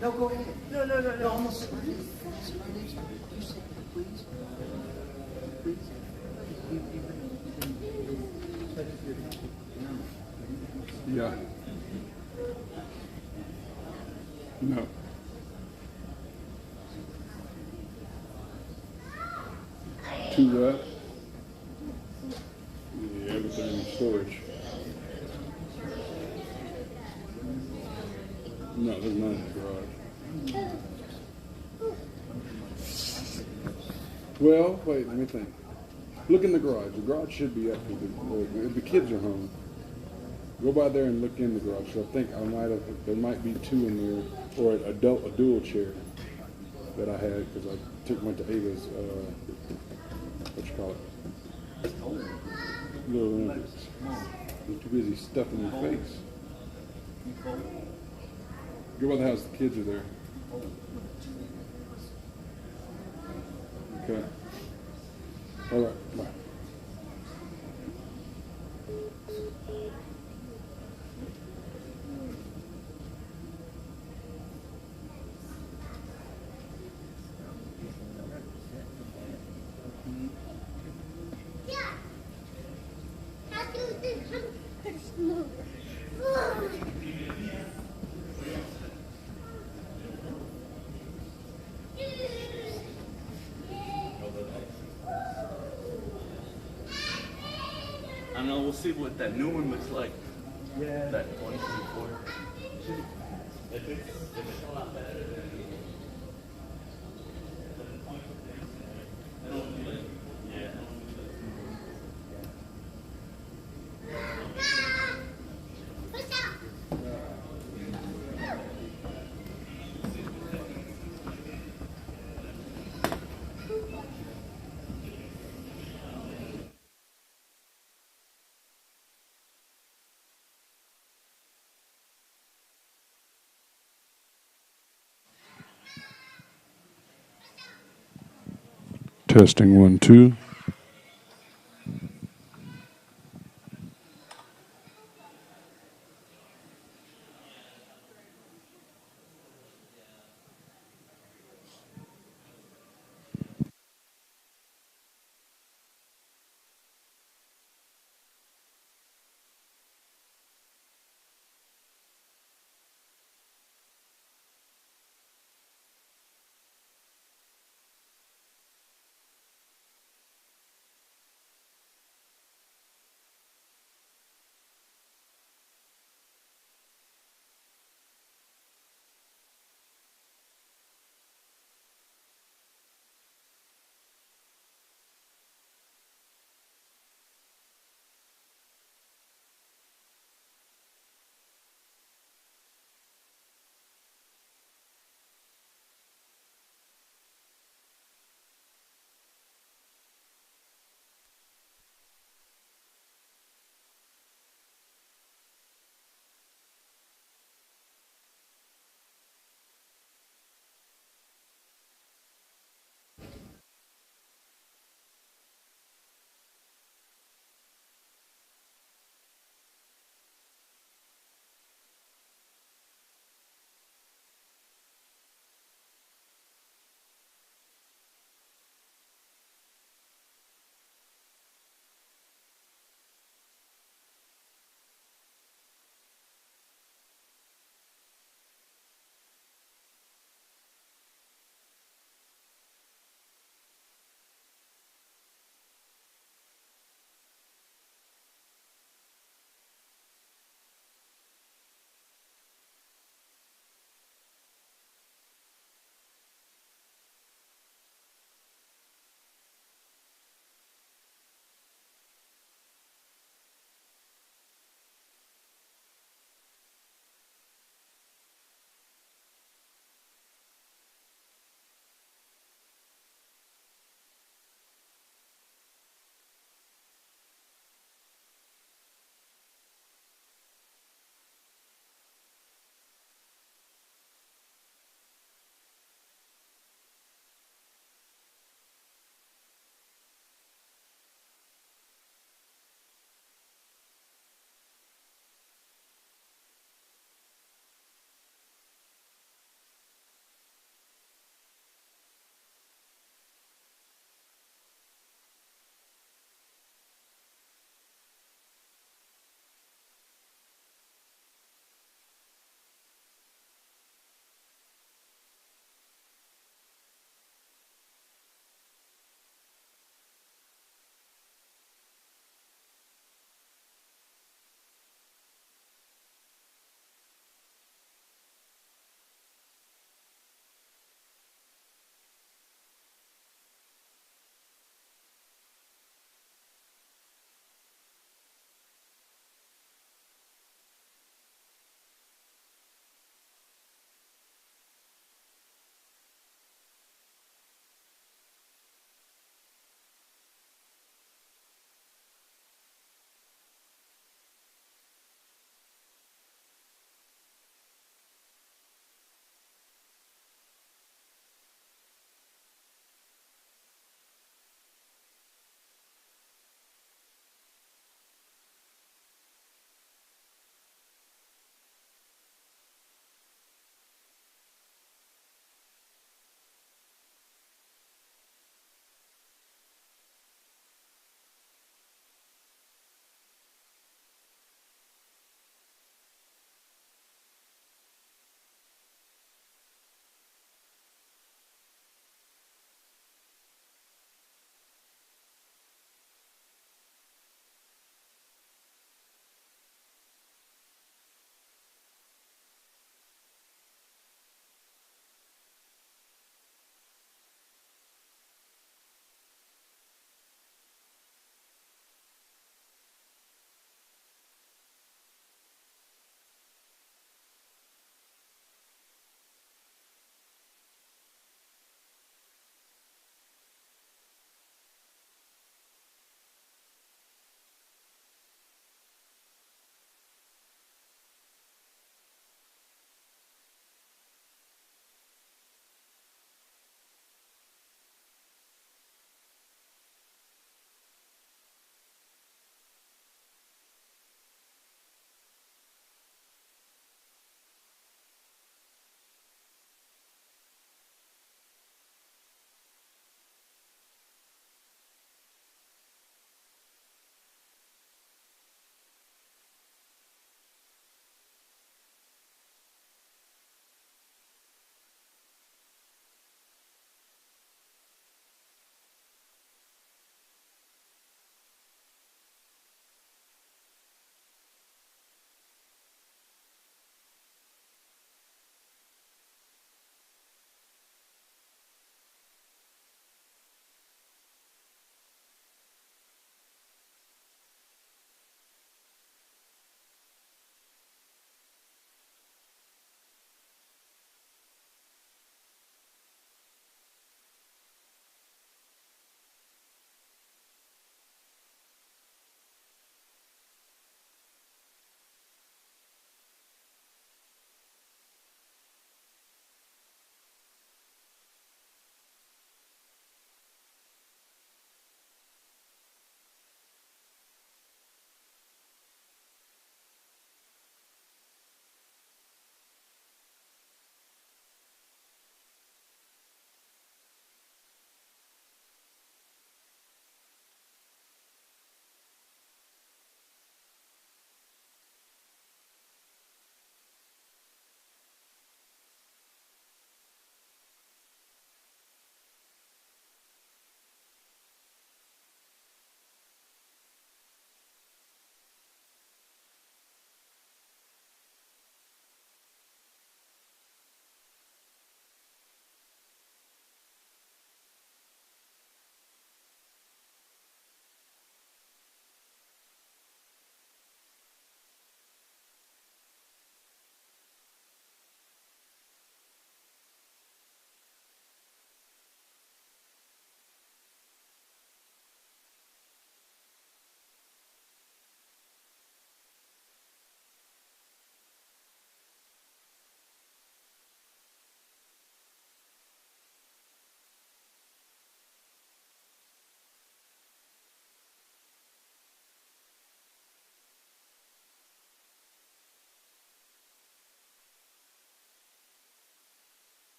No, go ahead. No, no, no, No, no. I'm gonna sit right here. Sit right next to me. You sit here, please. Please. Yeah. No. Two what? Yeah, everything in storage. No, there's none in the garage. Well, wait, let me think. Look in the garage. The garage should be up if the kids are home. Go by there and look in the garage. So I think there might be two in there, or a dual chair that I had because I went to Ava's, what you call it? Little Olympics. You're too busy stuffing your face. Go by the house, the kids are there. Okay. All right, bye. I know, we'll see what that new one looks like. Yeah. That 2024. If it's a lot better than. Yeah. Testing 1, 2.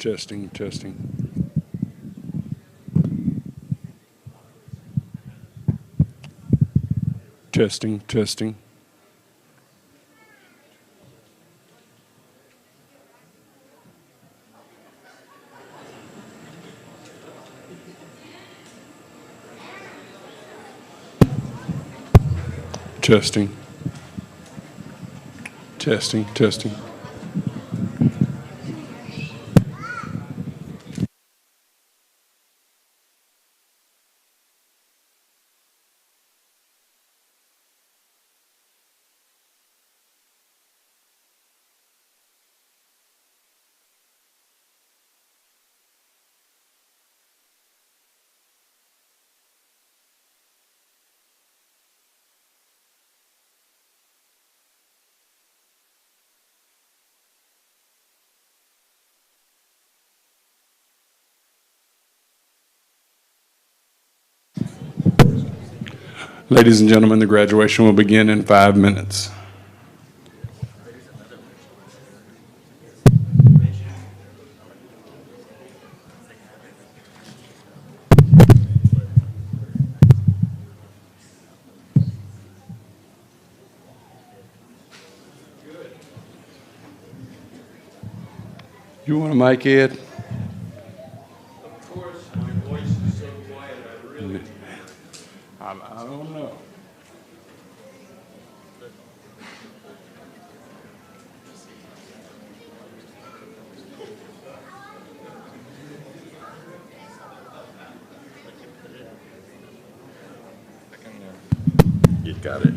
Testing, testing. Testing, testing. Testing. Testing, testing. Ladies and gentlemen, the graduation will begin in 5 minutes. You want a mic, Ed? Of course, my voice is so quiet, I really. I don't know. You got it.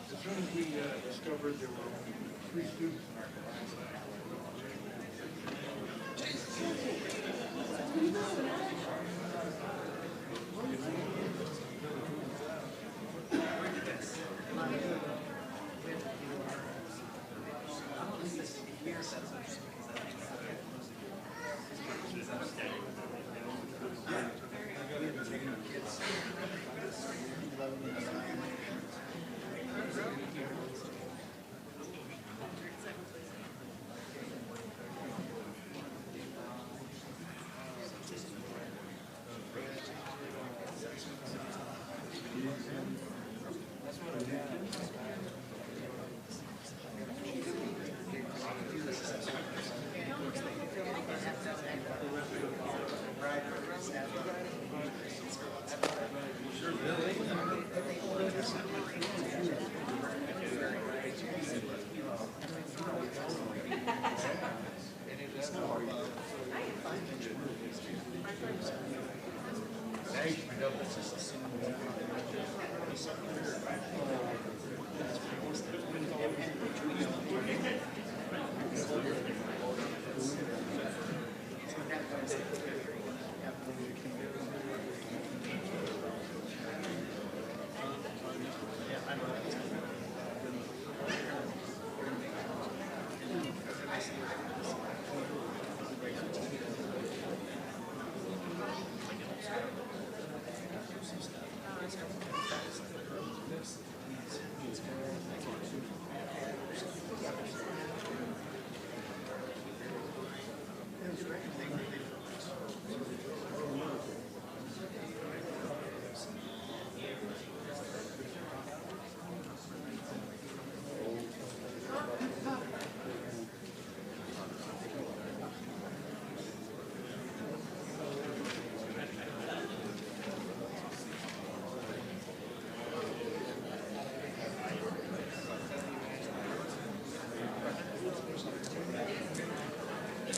As soon as we discovered there were only 3 students in our class.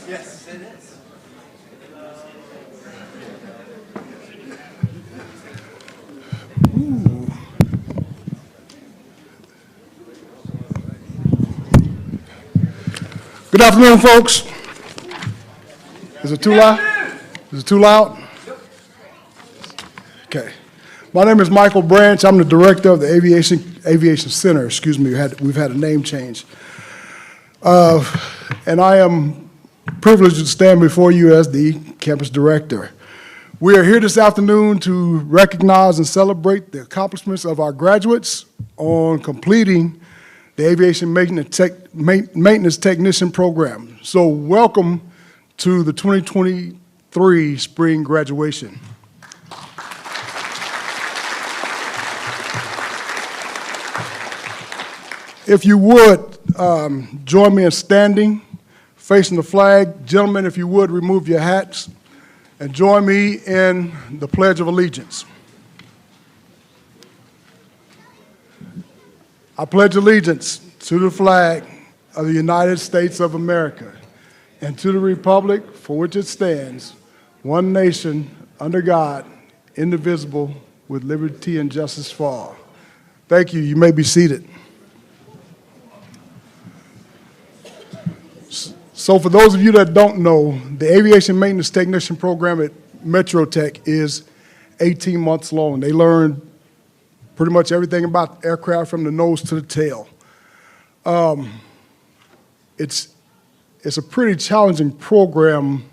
Yes, it is. Good afternoon, folks. Is it too loud? Is it too loud? Okay. My name is Michael Branch. I'm the director of the Aviation Center. Excuse me. We've had a name change. And I am privileged to stand before you as the campus director. We are here this afternoon to recognize and celebrate the accomplishments of our graduates on completing the Aviation Maintenance Technician Program. So welcome to the 2023 spring graduation. If you would, join me in standing, facing the flag. Gentlemen, if you would, remove your hats and join me in the Pledge of Allegiance. I pledge allegiance to the flag of the United States of America and to the republic for which it stands, one nation, under God, indivisible, with liberty and justice for all. Thank you. You may be seated. So for those of you that don't know, the Aviation Maintenance Technician Program at Metro Tech is 18 months long. They learn pretty much everything about aircraft from the nose to the tail. It's a pretty challenging program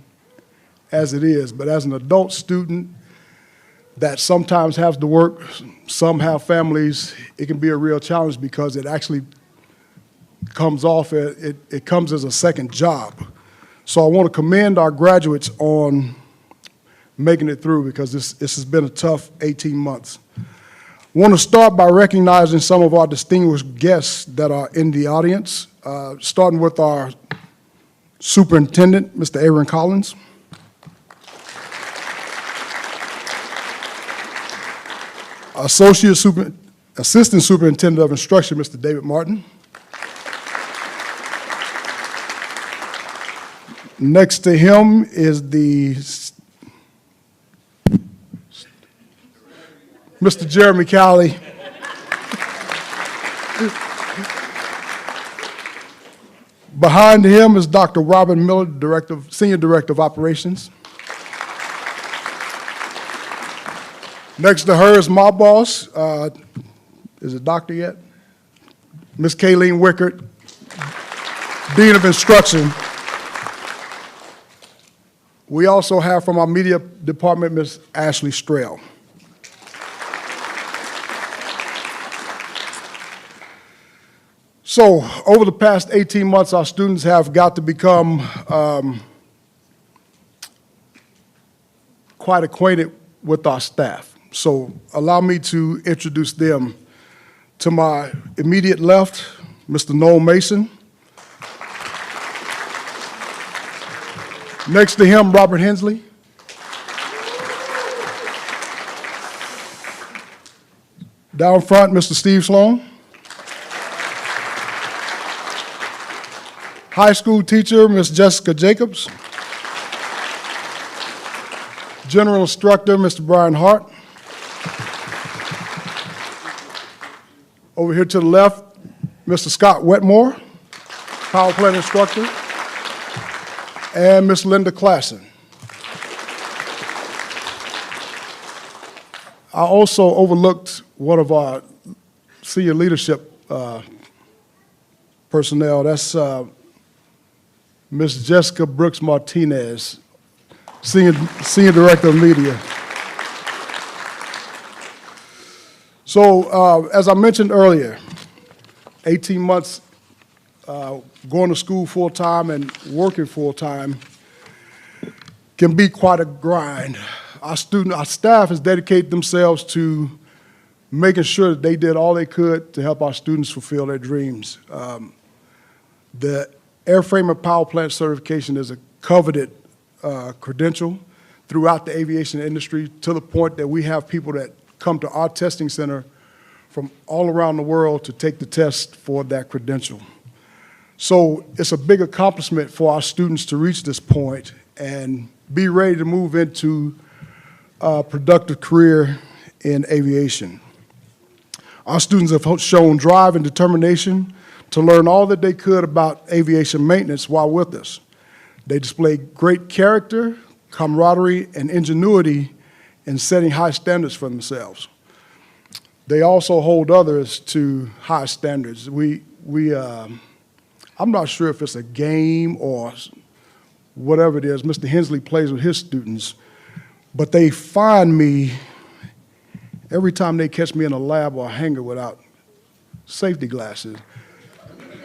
as it is, but as an adult student that sometimes has to work, some have families, it can be a real challenge because it actually comes off, it comes as a second job. So I want to commend our graduates on making it through because this has been a tough 18 months. I want to start by recognizing some of our distinguished guests that are in the audience, starting with our superintendent, Mr. Aaron Collins. Assistant Superintendent of Instruction, Mr. David Martin. Next to him is Mr. Jeremy Cowley. Behind him is Dr. Robin Miller, Senior Director of Operations. Next to her is my boss. Is it doctor yet? Ms. Kayleen Wickert, Dean of Instruction. We also have from our media department, Ms. Ashley Strail. So over the past 18 months, our students have got to become quite acquainted with our staff. So allow me to introduce them. To my immediate left, Mr. Noel Mason. Next to him, Robert Hensley. Down front, Mr. Steve Sloan. High school teacher, Ms. Jessica Jacobs. General instructor, Mr. Brian Hart. Over here to the left, Mr. Scott Wetmore, power plant instructor. And Ms. Linda Klassen. I also overlooked one of our senior leadership personnel. That's Ms. Jessica Brooks Martinez, Senior Director of Media. So as I mentioned earlier, 18 months going to school full-time and working full-time can be quite a grind. Our staff has dedicated themselves to making sure that they did all they could to help our students fulfill their dreams. The airframe and power plant certification is a coveted credential throughout the aviation industry, to the point that we have people that come to our testing center from all around the world to take the test for that credential. So it's a big accomplishment for our students to reach this point and be ready to move into a productive career in aviation. Our students have shown drive and determination to learn all that they could about aviation maintenance while with us. They display great character, camaraderie, and ingenuity in setting high standards for themselves. They also hold others to high standards. I'm not sure if it's a game or whatever it is. Mr. Hensley plays with his students, but they find me every time they catch me in a lab or a hangar without safety glasses.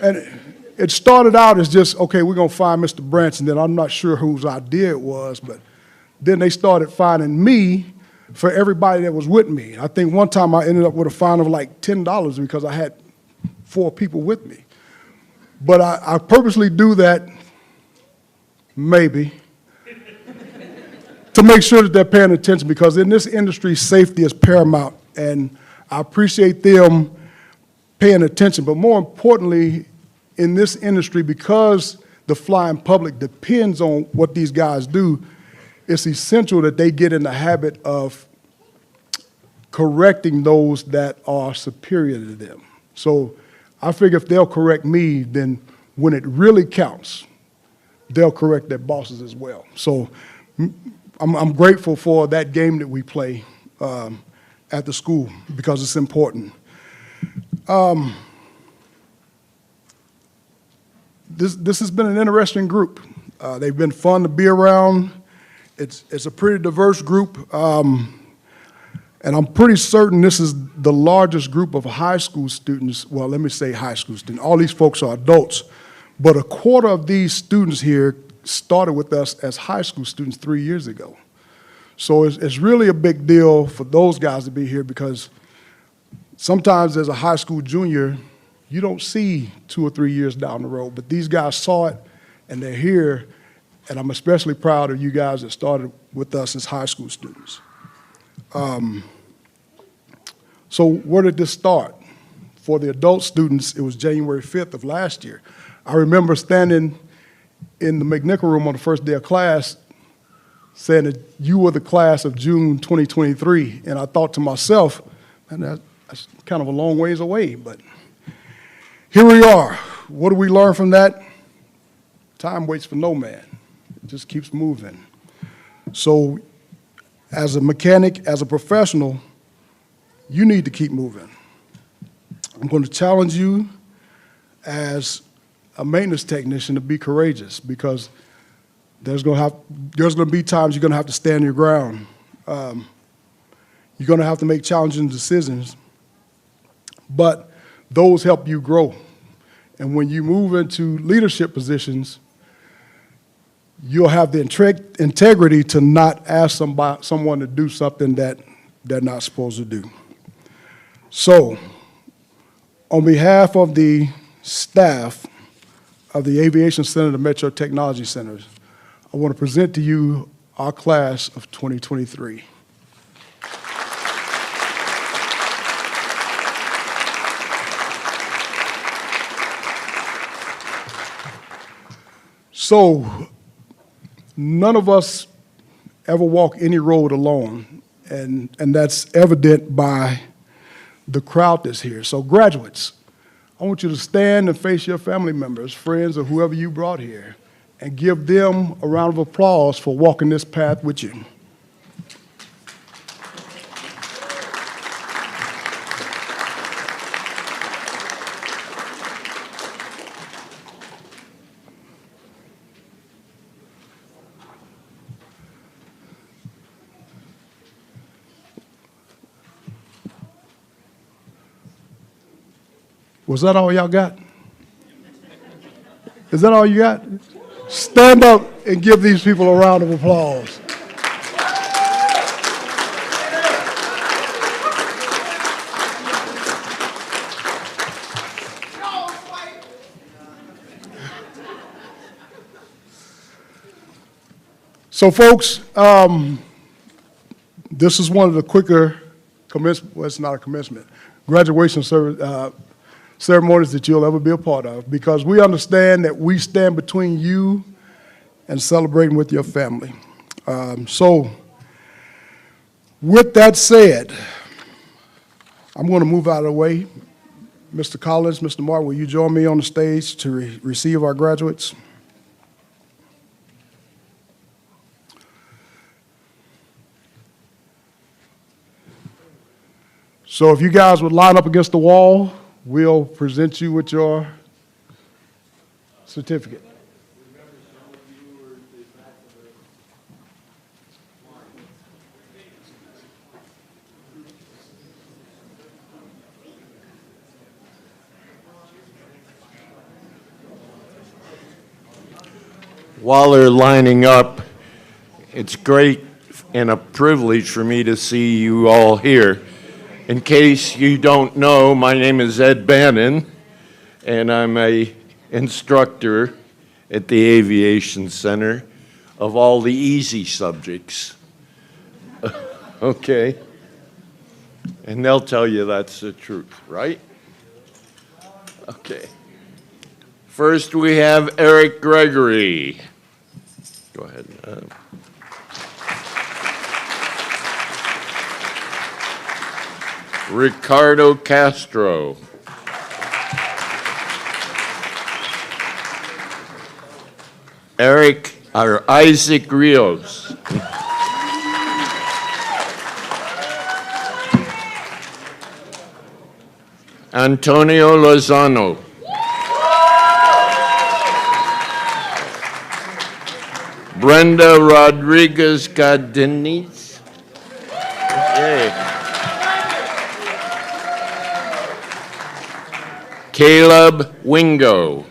And it started out as just, okay, we're going to find Mr. Branch, and then I'm not sure whose idea it was, but then they started finding me for everybody that was with me. I think one time I ended up with a fine of like $10 because I had 4 people with me. But I purposely do that, maybe, to make sure that they're paying attention, because in this industry, safety is paramount, and I appreciate them paying attention. But more importantly, in this industry, because the flying public depends on what these guys do, it's essential that they get in the habit of correcting those that are superior to them. So I figure if they'll correct me, then when it really counts, they'll correct their bosses as well. So I'm grateful for that game that we play at the school, because it's important. This has been an interesting group. They've been fun to be around. It's a pretty diverse group, and I'm pretty certain this is the largest group of high school students. Well, let me say high school students. All these folks are adults, but a quarter of these students here started with us as high school students 3 years ago. So it's really a big deal for those guys to be here, because sometimes as a high school junior, you don't see 2 or 3 years down the road, but these guys saw it and they're here, and I'm especially proud of you guys that started with us as high school students. So where did this start? For the adult students, it was January 5th of last year. I remember standing in the McNichol room on the first day of class saying that you were the class of June 2023, and I thought to myself, man, that's kind of a long ways away, but here we are. What do we learn from that? Time waits for no man. It just keeps moving. So as a mechanic, as a professional, you need to keep moving. I'm going to challenge you as a maintenance technician to be courageous, because there's going to be times you're going to have to stand your ground. You're going to have to make challenging decisions, but those help you grow. And when you move into leadership positions, you'll have the integrity to not ask someone to do something that they're not supposed to do. So, on behalf of the staff of the Aviation Center, the Metro Technology Centers, I want to present to you our class of 2023. So, none of us ever walk any road alone, and that's evident by the crowd that's here. So graduates, I want you to stand and face your family members, friends, or whoever you brought here, and give them a round of applause for walking this path with you. Was that all y'all got? Is that all you got? Stand up and give these people a round of applause. So, folks, this is one of the quicker commencement, well, it's not a commencement, graduation ceremonies that you'll ever be a part of, because we understand that we stand between you and celebrating with your family. So, with that said, I'm going to move out of the way. Mr. Collins, Mr. Martin, will you join me on the stage to receive our graduates? So if you guys would line up against the wall, we'll present you with your certificate. While they're lining up, it's great and a privilege for me to see you all here. In case you don't know, my name is Ed Bannon, and I'm an instructor at the Aviation Center of all the easy subjects. Okay? And they'll tell you that's the truth, right? Okay. First, we have Eric Gregory. Go ahead. Ricardo Castro. Isaac Rios. Antonio Lozano. Brenda Rodriguez Cardenas. Okay. Caleb Wingo.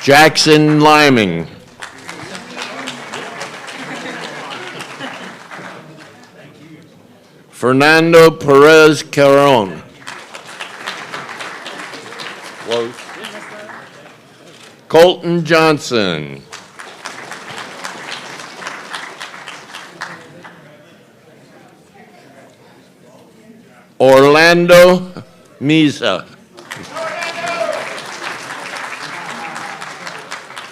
Jackson Liming. Fernando Perez Caron. Close. Colton Johnson. Orlando Misa.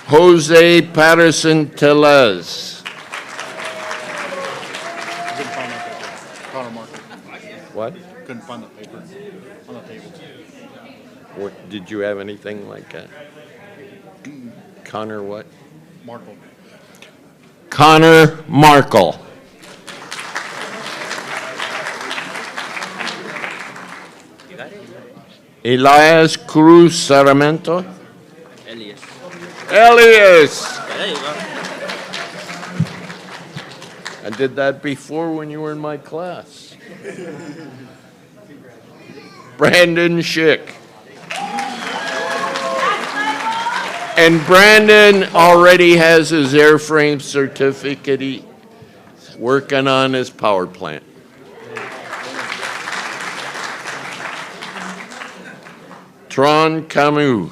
Jose Patterson Telez. What? Couldn't find the paper on the table. What, did you have anything like that? Connor what? Markle. Connor Markle. Elias Cruz Sarmiento. Elias. There you go. I did that before when you were in my class. Brandon Schick. And Brandon already has his airframe certificate. He's working on his power plant. Tron Camus.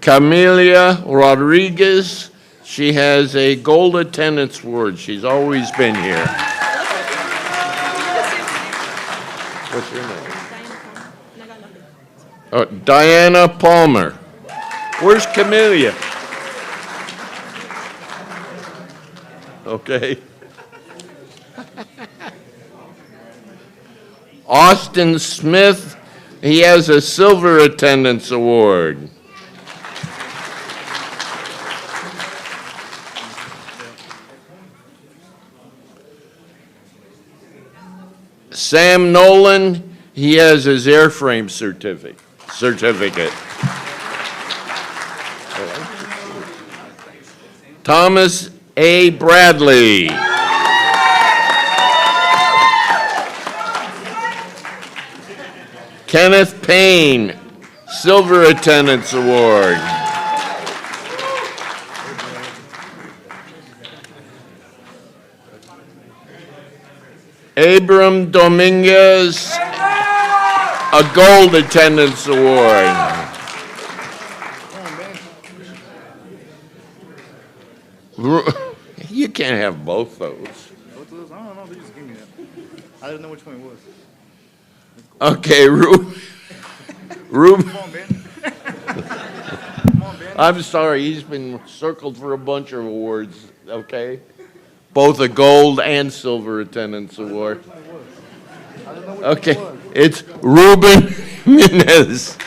Camelia Rodriguez. She has a gold attendance award. She's always been here. What's your name? Oh, Diana Palmer. Where's Camelia? Okay. Austin Smith, he has a silver attendance award. Sam Nolan, he has his airframe certificate. Thomas A. Bradley. Kenneth Payne, Silver Attendance Award. Abram Dominguez, a Gold Attendance Award. You can't have both those. Both of those? I don't know. They just gave me that. I didn't know which one it was. Okay, Rube. Come on, Ben. Come on, Ben. I'm sorry, he's been circled for a bunch of awards, okay? Both a gold and silver attendance award. I didn't know which Okay, one it was. it's Ruben Jimenez.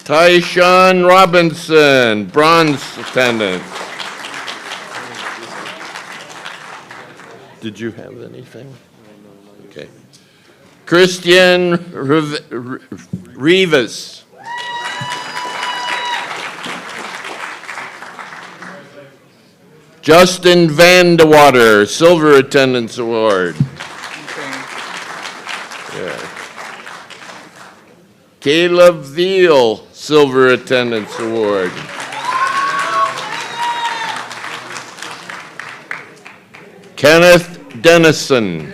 Tyshawn Robinson, bronze attendant. Did you have anything? Okay. Christian Rivas. Justin Vandewater, Silver Attendance Award. Yeah. Caleb Veal, Silver Attendance Award. Kenneth Dennison.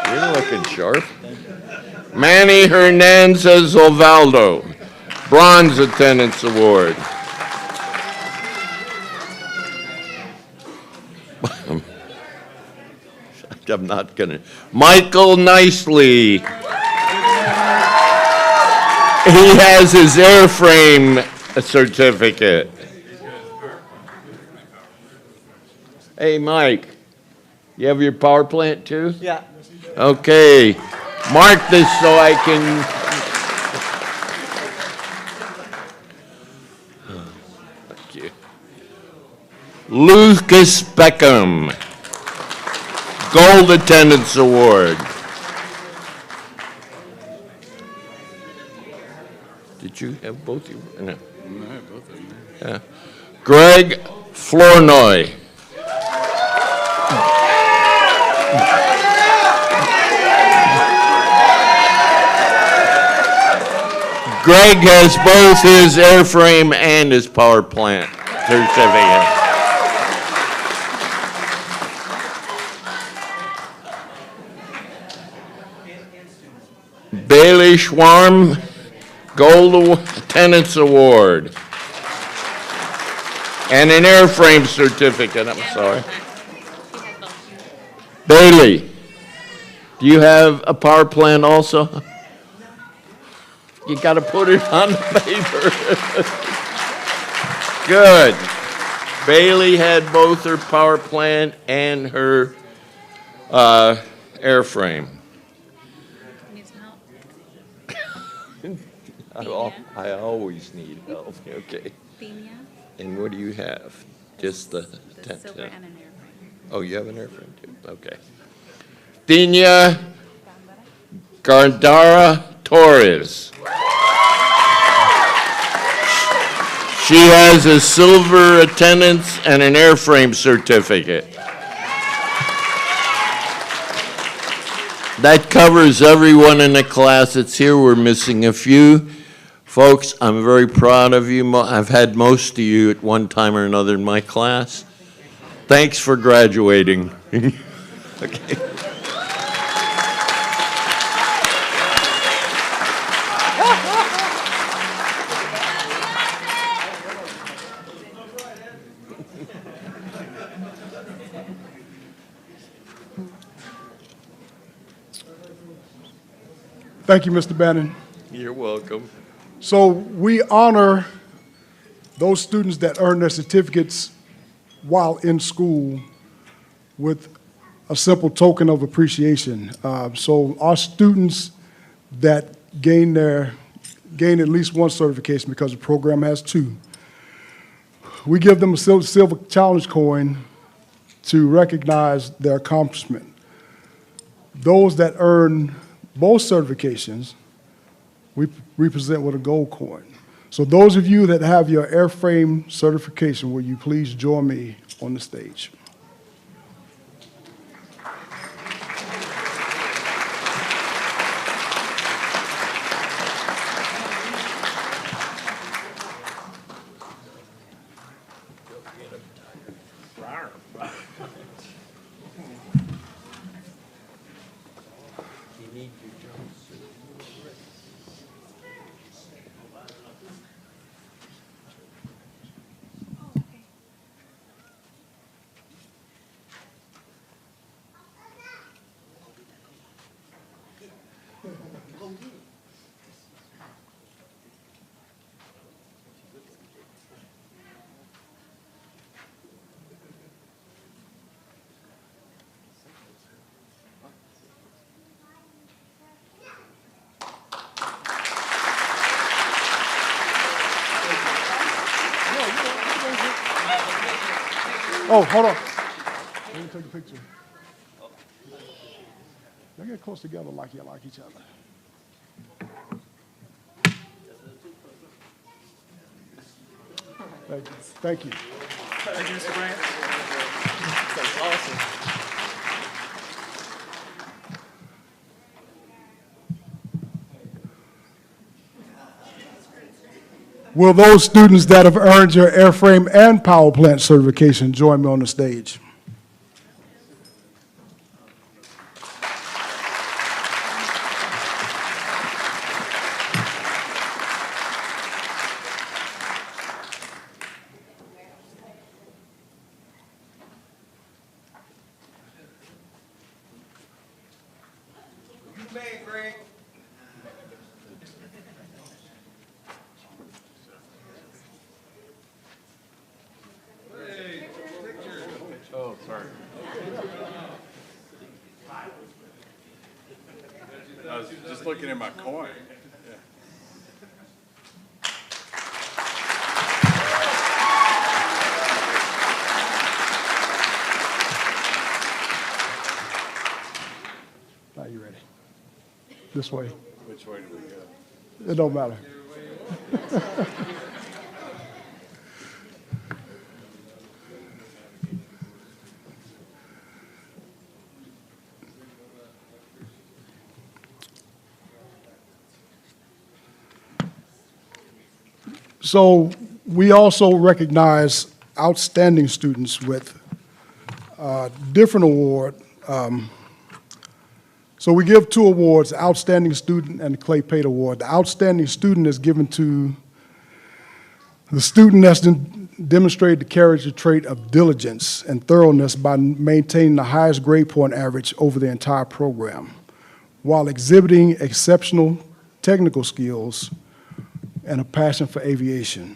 You're looking sharp. Manny Hernandez Ovaldo, Bronze Attendance Award. I'm not gonna. Michael Nicely. He has his airframe certificate. Hey, Mike, you have your power plant too? Yeah. Okay, mark this so I can. Thank you. Lucas Beckham, Gold Attendance Award. Did you have both of you? No. I have both of them. Yeah. Greg Flournoy. Greg has both his airframe and his power plant certificate. Bailey Schwarm, Gold Attendance Award. And an airframe certificate, I'm sorry. Bailey, do you have a power plant also? You got to put it on the paper. Good. Bailey had both her power plant and her airframe. Need some help? I always need help. Okay. Themia, And what do you have? Just the the silver and an airframe. Oh, you have an airframe too. Okay. Dina Gardara Torres. She has a silver attendance and an airframe certificate. That covers everyone in the class that's here. We're missing a few. Folks, I'm very proud of you. I've had most of you at one time or another in my class. Thanks for graduating. Okay. Thank you, Mr. Bannon. You're welcome. So we honor those students that earn their certificates while in school with a simple token of appreciation. So our students that gain at least one certification, because the program has two, we give them a silver challenge coin to recognize their accomplishment. Those that earn both certifications, we present with a gold coin. So those of you that have your airframe certification, will you please join me on the stage? Oh, hold on. Let me take a picture. Y'all get close together like you like each other. Thank you. Thank you. Thank you, Mr. Grant. That's awesome. Will those students that have earned your airframe and power plant certification join me on the stage? Oh, sorry. I was just looking at my coin. Now you ready? This way. Which way do we go? It don't matter. So we also recognize outstanding students with different award. So we give two awards, the Outstanding Student and the Clay Pate Award. The Outstanding Student is given to the student that's demonstrated the character trait of diligence and thoroughness by maintaining the highest grade point average over the entire program, while exhibiting exceptional technical skills and a passion for aviation.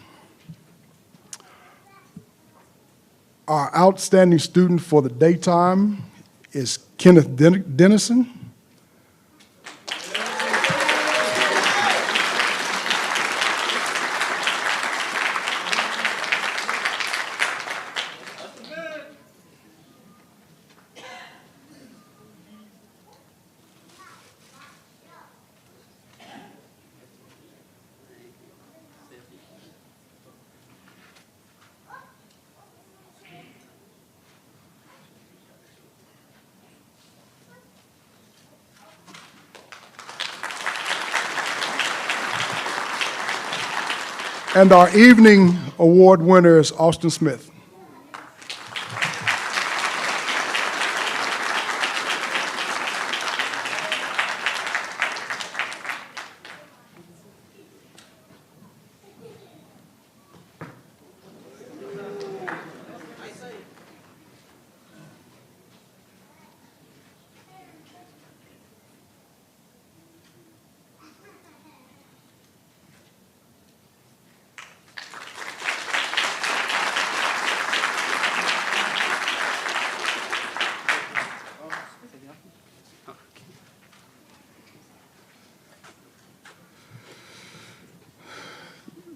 Our outstanding student for the daytime is Kenneth Dennison. And our evening award winner is Austin Smith.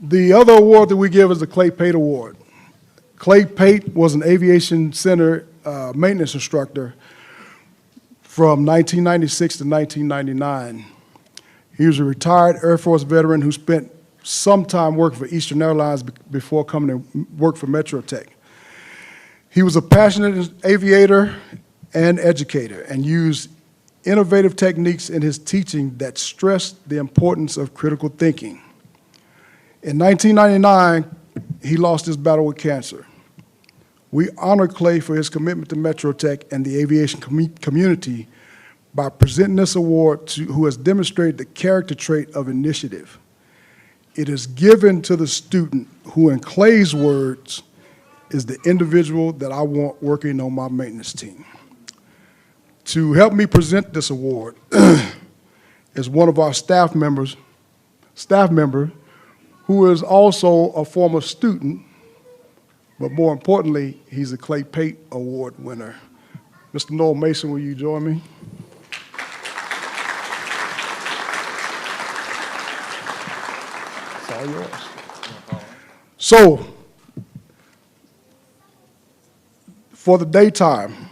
The other award that we give is the Clay Pate Award. Clay Pate was an aviation center maintenance instructor from 1996 to 1999. He was a retired Air Force veteran who spent some time working for Eastern Airlines before coming to work for Metrotech. He was a passionate aviator and educator and used innovative techniques in his teaching that stressed the importance of critical thinking. In 1999, he lost his battle with cancer. We honor Clay for his commitment to Metrotech and the aviation community by presenting this award to who has demonstrated the character trait of initiative. It is given to the student who, in Clay's words, is the individual that I want working on my maintenance team. To help me present this award is one of our staff member who is also a former student, but more importantly, he's a Clay Pate Award winner. Mr. Noel Mason, will you join me? It's all yours. So, for the daytime,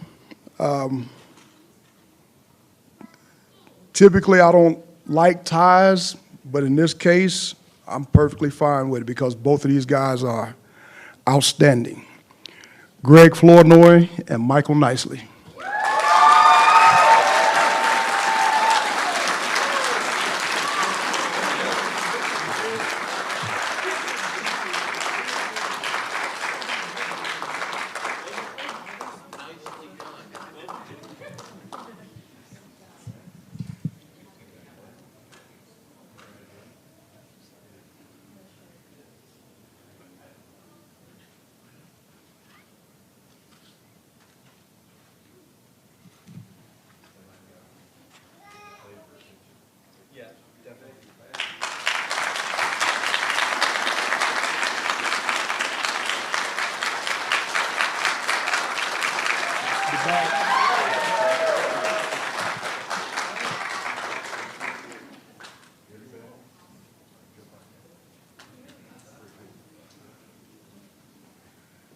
typically I don't like ties, but in this case, I'm perfectly fine with it because both of these guys are outstanding. Greg Flournoy and Michael Nicely.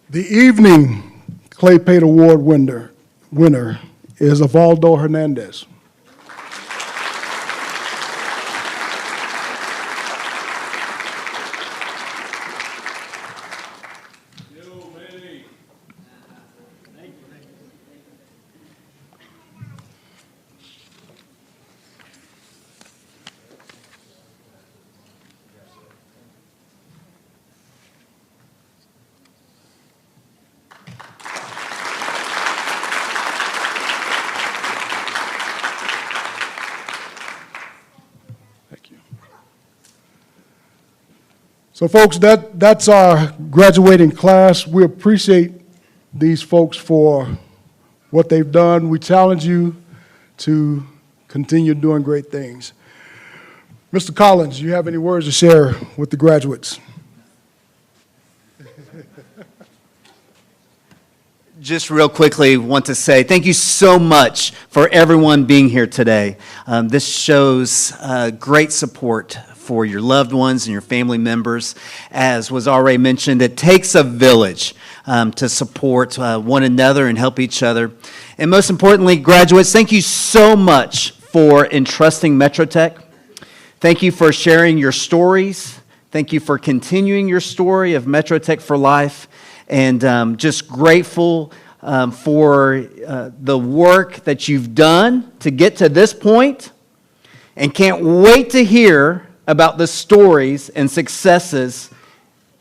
The evening Clay Pate Award winner is Evaldo Hernandez. So folks, that's our graduating class. We appreciate these folks for what they've done. We challenge you to continue doing great things. Mr. Collins, do you have any words to share with the graduates? Just real quickly, want to say thank you so much for everyone being here today. This shows great support for your loved ones and your family members. As was already mentioned, it takes a village to support one another and help each other. And most importantly, graduates, thank you so much for entrusting Metrotech. Thank you for sharing your stories. Thank you for continuing your story of Metrotech for life. And just grateful for the work that you've done to get to this point, and can't wait to hear about the stories and successes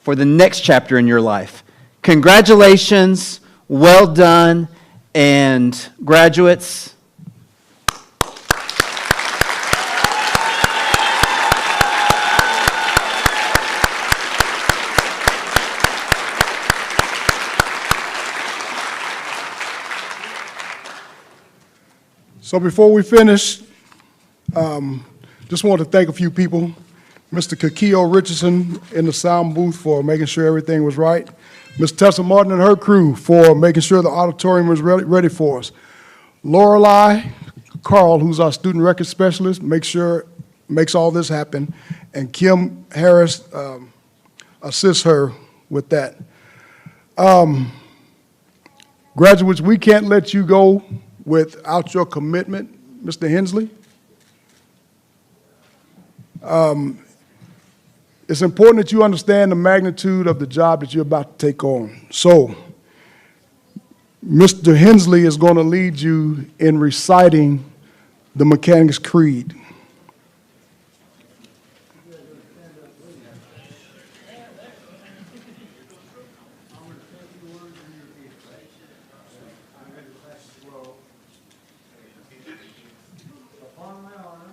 for the next chapter in your life. Congratulations, well done, and graduates, So before we finish, just want to thank a few people. Mr. Kikio Richardson in the sound booth for making sure everything was right. Ms. Tessa Martin and her crew for making sure the auditorium was ready for us. Lorelei Carl, who's our student record specialist, makes all this happen. And Kim Harris assists her with that. Graduates, we can't let you go without your commitment, Mr. Hensley. It's important that you understand the magnitude of the job that you're about to take on. So, Mr. Hensley is going to lead you in reciting the Mechanic's Creed. Upon my honor,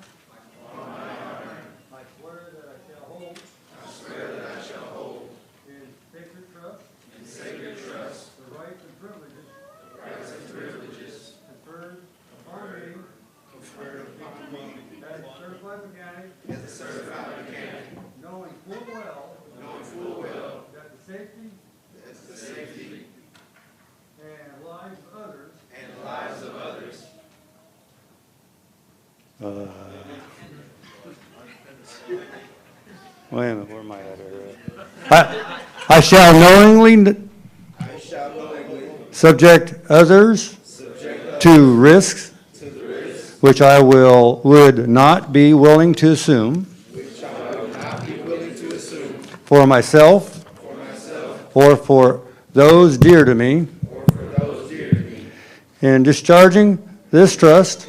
I swear that I shall hold in sacred trust the rights and privileges conferred upon me as a certified mechanic, knowing full well that the safety and lives of others Wait a minute, where am I at here? I shall knowingly subject others to risks which I would not be willing to assume for myself or for those dear to me. In discharging this trust,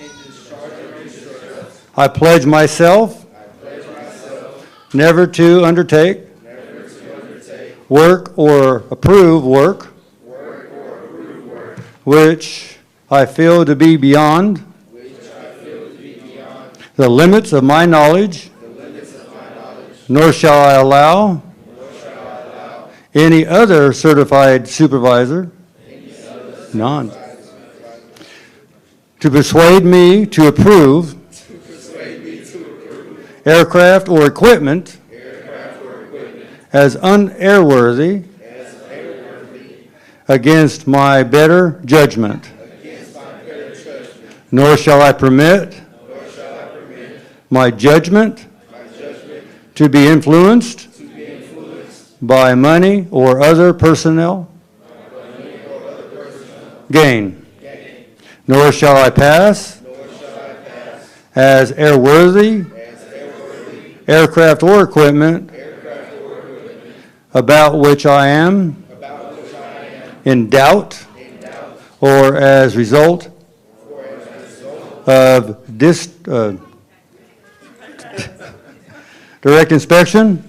I pledge myself never to undertake work or approve work which I feel to be beyond the limits of my knowledge, nor shall I allow any other certified supervisor, none, to persuade me to approve aircraft or equipment as unairworthy against my better judgment. Nor shall I permit my judgment to be influenced by money or other personnel gain. Nor shall I pass as airworthy aircraft or equipment about which I am in doubt or as result of direct inspection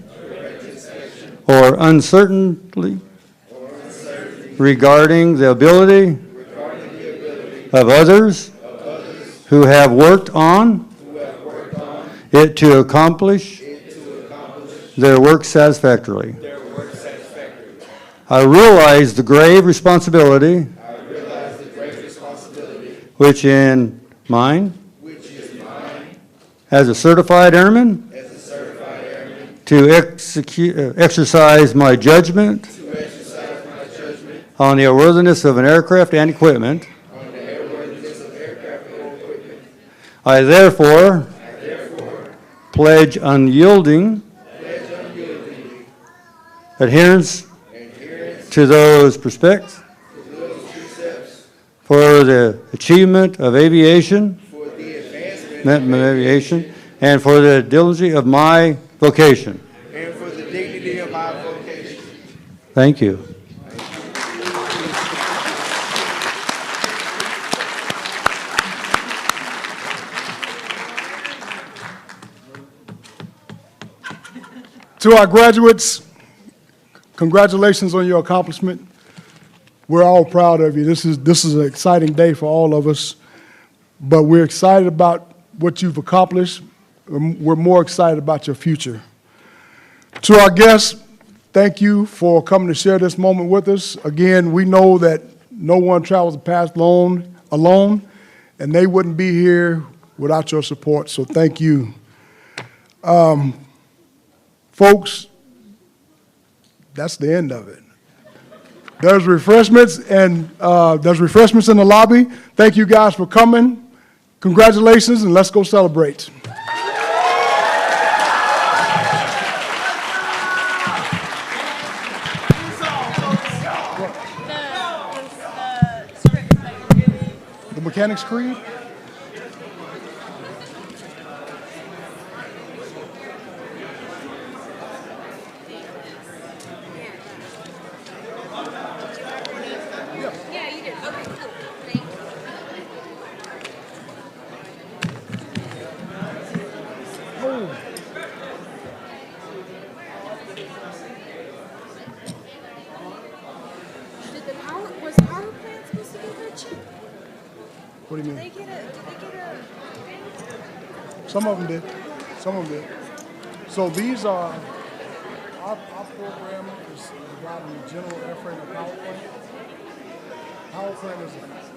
or uncertainty regarding the ability of others who have worked on it to accomplish their work satisfactorily. I realize the grave responsibility which is mine as a certified airman to exercise my judgment on the airworthiness of an aircraft and equipment. I therefore pledge unyielding adherence to those precepts for the achievement of aviation, and for the diligence of my vocation. and for the dignity of my vocation. Thank you. To our graduates, congratulations on your accomplishment. We're all proud of you. This is an exciting day for all of us, but we're excited about what you've accomplished. We're more excited about your future. To our guests, thank you for coming to share this moment with us. Again, we know that no one travels the path alone, and they wouldn't be here without your support, so thank you. Folks, that's the end of it. There's refreshments in the lobby. Thank you guys for coming. Congratulations, and let's go celebrate. The script that you're doing. The Mechanics Creed? Yeah, you did. Okay, cool. Thank you. Oh. Was power plant supposed to get that chip? What do you Did they mean? get a Some of them did. Some of them did. So these are, our program is regarding the general airframe and power plant. Power plant is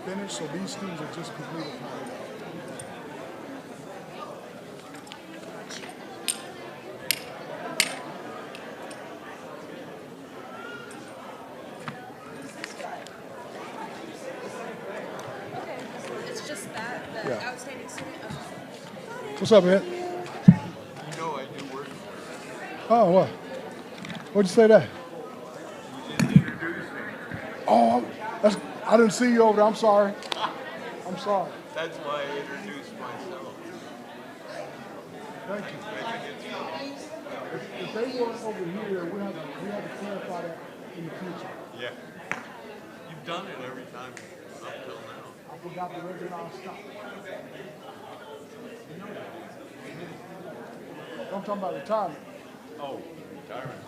finished, so these students are just completed power plant. It's just that, the Yeah. outstanding student. Okay. What's up, man? You know I do work. Oh, what? What'd you say that? You didn't introduce me. Oh, that's, I didn't see you over there. I'm sorry. I'm sorry. That's why I introduced myself. Thank you. If they weren't over here, we have to clarify that in the future. Yeah. You've done it every time up till now. I forgot the recognized stop. I'm talking about retirement. Oh, retirement.